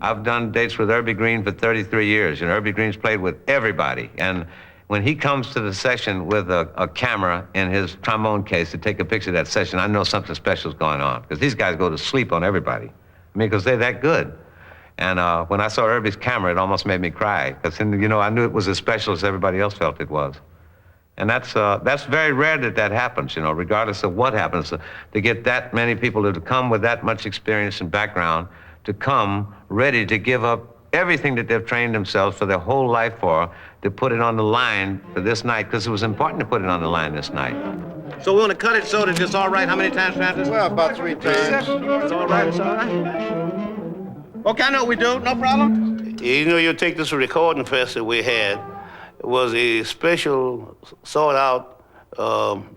I've done dates with Herbie Green for 33 years, and Herbie Green's played with everybody. And when he comes to the session with a camera in his trombone case to take a picture of that session, I know something special is going on, because these guys go to sleep on everybody. I mean, because they're that good. And when I saw Herbie's camera, it almost made me cry, because, you know, I knew it was as special as everybody else felt it was. And that's very rare that happens, you know, regardless of what happens, to get that many people to come with that much experience and background, to come ready to give up everything that they've trained themselves for their whole life for, to put it on the line for this night, because it was important to put it on the line this night. So we want to cut it so that it's all right. How many times, Francis? Well, about 3 times. It's all right, it's all right. Okay, I know what we do, no problem. You know, you take this recording festival we had, it was a special sought-out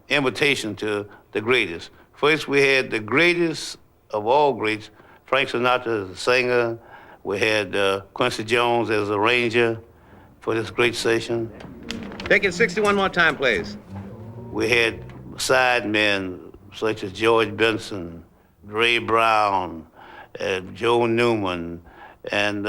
invitation to the greatest. First, we had the greatest of all greats, Frank Sinatra as a singer. We had Quincy Jones as a arranger for this great session. Take it 61 more time, please. We had sidemen such as George Benson, Ray Brown, Joe Newman, and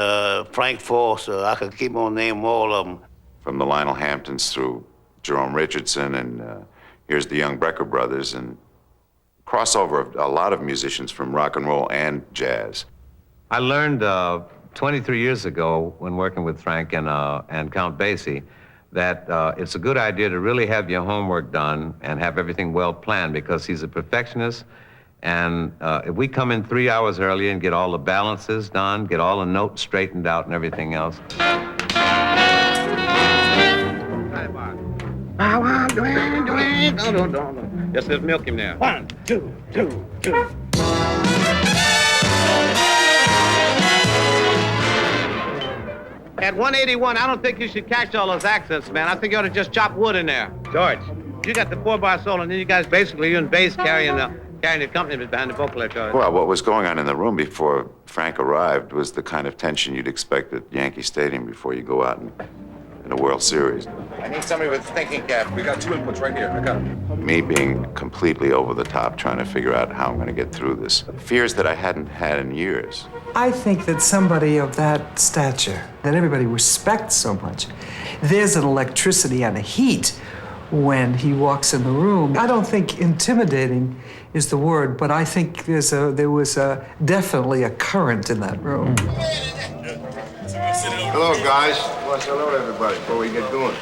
Frank Foster. I could keep on naming all of them. From the Lionel Hamptons through Jerome Richardson, and here's the Young Brecker Brothers, and crossover of a lot of musicians from rock and roll and jazz. I learned 23 years ago when working with Frank and Count Basie that it's a good idea to really have your homework done and have everything well planned, because he's a perfectionist. And if we come in 3 hours early and get all the balances done, get all the notes straightened out and everything else. Just let's milk him there. 1, 2, 2, 2. At 181, I don't think you should catch all those accents, man. I think you ought to just chop wood in there. George, you got the 4-bar solo, and then you guys basically, you and bass carrying the accompaniment behind the vocal there, George. Well, what was going on in the room before Frank arrived was the kind of tension you'd expect at Yankee Stadium before you go out in a World Series. I need somebody with a thinking cap. We got 2 inputs right here. I got them. Me being completely over the top, trying to figure out how I'm going to get through this. Fears that I hadn't had in years. I think that somebody of that stature, that everybody respects so much, there's an electricity and a heat when he walks in the room. I don't think intimidating is the word, but I think there was definitely a current in that room. Hello, guys. Well, hello to everybody before we get going.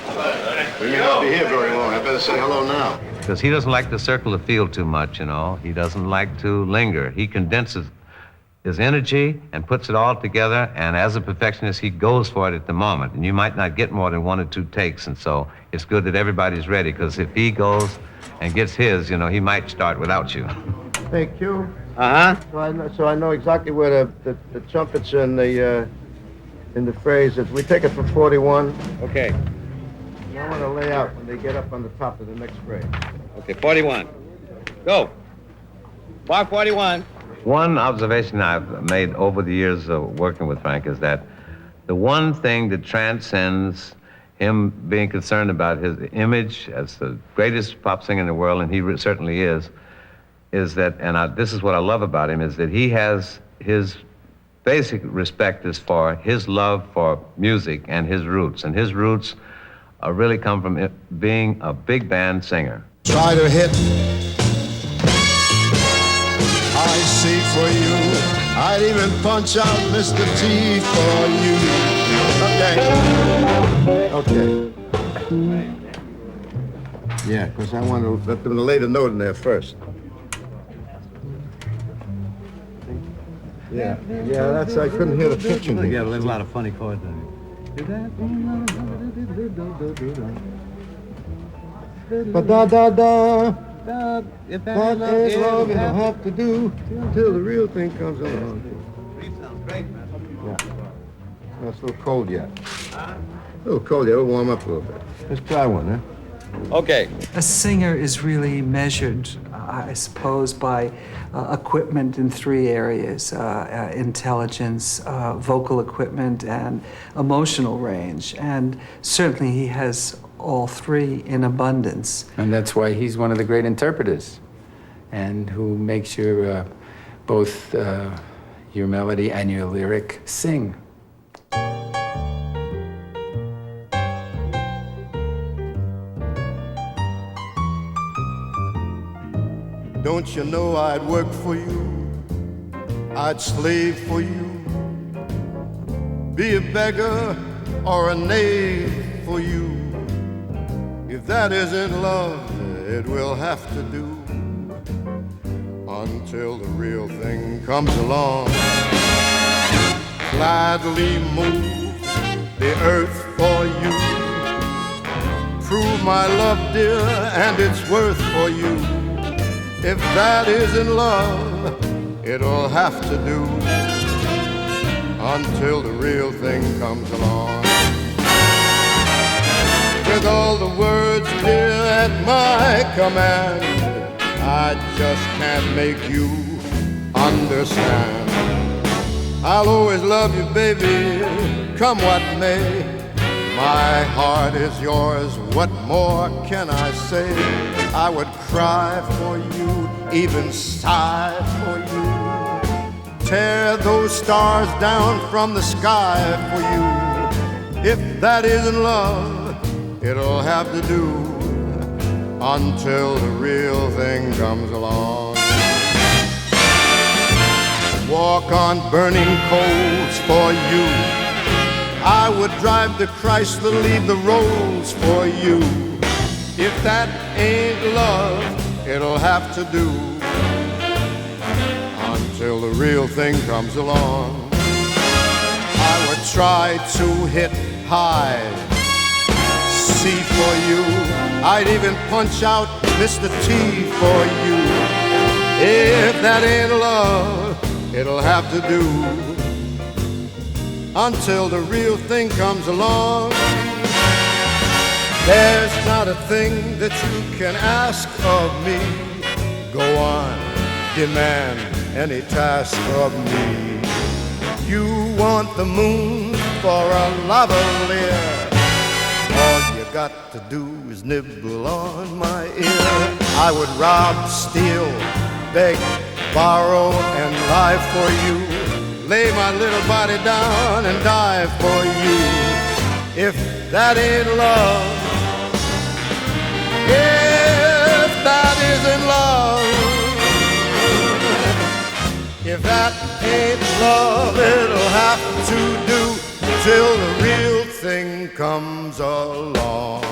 We may not be here very long. I better say hello now. Because he doesn't like to circle the field too much, you know. He doesn't like to linger. He condenses his energy and puts it all together, and as a perfectionist, he goes for it at the moment. And you might not get more than 1 or 2 takes, and so it's good that everybody's ready, because if he goes and gets his, you know, he might start without you. Hey, Q. Uh-huh. So I know exactly where the trumpets in the phrase is. We take it from 41. Okay. I want to lay out when they get up on the top of the next phrase. Okay, 41. Go. Bar 41. One observation I've made over the years of working with Frank is that the one thing that transcends him being concerned about his image as the greatest pop singer in the world, and he certainly is that, and this is what I love about him, is that he has his basic respect is for his love for music and his roots. And his roots really come from being a big band singer. Try to hit I see for you. I'd even punch out Mr. T for you. Okay. Yeah, because I want to let them lay the note in there first. Yeah, that's, I couldn't hear the pitching. Yeah, there's a lot of funny chords in it. Ba-da-da-da. That ain't long, it'll have to do until the real thing comes along. Sounds great, man. Yeah. That's a little cold yet. A little cold yet, we'll warm up a little bit. Let's try one, huh? Okay. A singer is really measured, I suppose, by equipment in 3 areas, intelligence, vocal equipment, and emotional range. And certainly he has all 3 in abundance. And that's why he's one of the great interpreters, and who makes your both your melody and your lyric sing. Don't you know I'd work for you, I'd slave for you, be a beggar or a knave for you. If that isn't love, it will have to do until the real thing comes along. Gladly move the earth for you, prove my love, dear, and its worth for you. If that isn't love, it'll have to do until the real thing comes along. With all the words, dear, at my command, I just can't make you understand. I'll always love you, baby, come what may. My heart is yours, what more can I say? I would cry for you, even sigh for you, tear those stars down from the sky for you. If that isn't love, it'll have to do until the real thing comes along. Walk on burning coals for you, I would drive the Chrysler, leave the Rolls for you. If that ain't love, it'll have to do until the real thing comes along. I would try to hit high C for you, I'd even punch out Mr. T for you. If that ain't love, it'll have to do until the real thing comes along. There's not a thing that you can ask of me. Go on, demand any task of me. You want the moon for a lavalier, all you got to do is nibble on my ear. I would rob, steal, beg, borrow, and lie for you, lay my little body down and die for you. If that ain't love, if that isn't love, if that ain't love, it'll have to do till the real thing comes along.